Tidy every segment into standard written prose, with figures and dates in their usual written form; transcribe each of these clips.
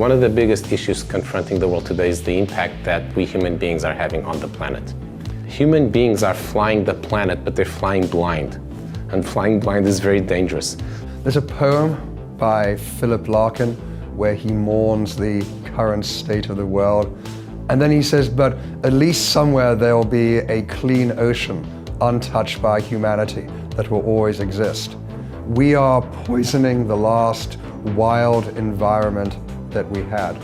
One of the biggest issues confronting the world today is the impact that we human beings are having on the planet. Human beings are flying the planet, but they're flying blind. And flying blind is very dangerous. There's a poem by Philip Larkin where he mourns the current state of the world. And then he says, but at least somewhere there'll be a clean ocean untouched by humanity that will always exist. We are poisoning the last wild environment that we had.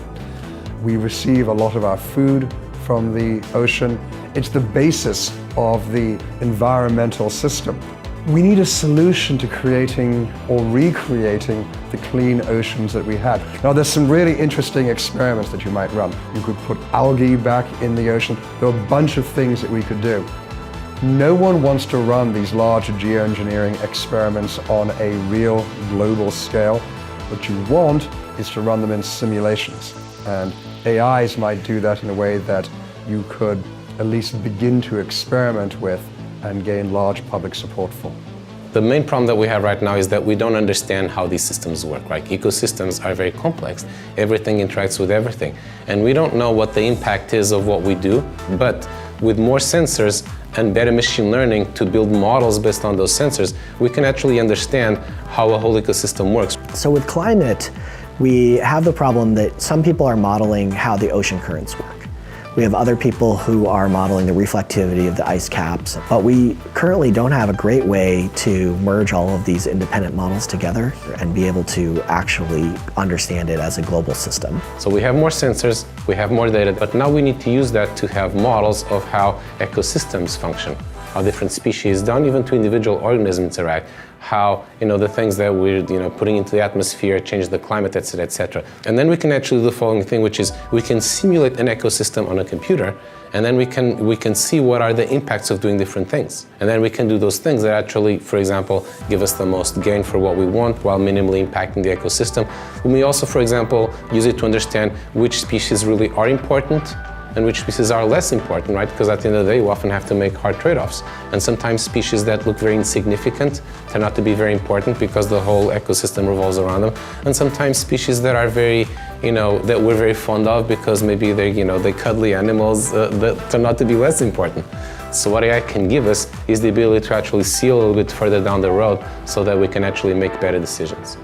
We receive a lot of our food from the ocean. It's the basis of the environmental system. We need a solution to creating or recreating the clean oceans that we had. Now, there's some really interesting experiments that you might run. You could put algae back in the ocean. There are a bunch of things that we could do. No one wants to run these large geoengineering experiments on a real global scale. What you want is to run them in simulations. And AIs might do that in a way that you could at least begin to experiment with and gain large public support for. The main problem that we have right now is that we don't understand how these systems work, right? Ecosystems are very complex. Everything interacts with everything. And we don't know what the impact is of what we do, but with more sensors and better machine learning to build models based on those sensors, we can actually understand how a whole ecosystem works. So with climate, we have the problem that some people are modeling how the ocean currents work. We have other people who are modeling the reflectivity of the ice caps, but we currently don't have a great way to merge all of these independent models together and be able to actually understand it as a global system. So we have more sensors, we have more data, but now we need to use that to have models of how ecosystems function, how different species, down even to individual organisms interact, how the things that we're putting into the atmosphere change the climate, etc., etc. And then we can actually do the following thing, which is we can simulate an ecosystem on a computer, and then we can see what are the impacts of doing different things. And then we can do those things that actually, for example, give us the most gain for what we want while minimally impacting the ecosystem. And we also, for example, use it to understand which species really are important and which species are less important, right? Because at the end of the day, we often have to make hard trade-offs. And sometimes species that look very insignificant turn out to be very important because the whole ecosystem revolves around them. And sometimes species that are very, that we're very fond of because maybe they're cuddly animals that turn out to be less important. So what AI can give us is the ability to actually see a little bit further down the road so that we can actually make better decisions.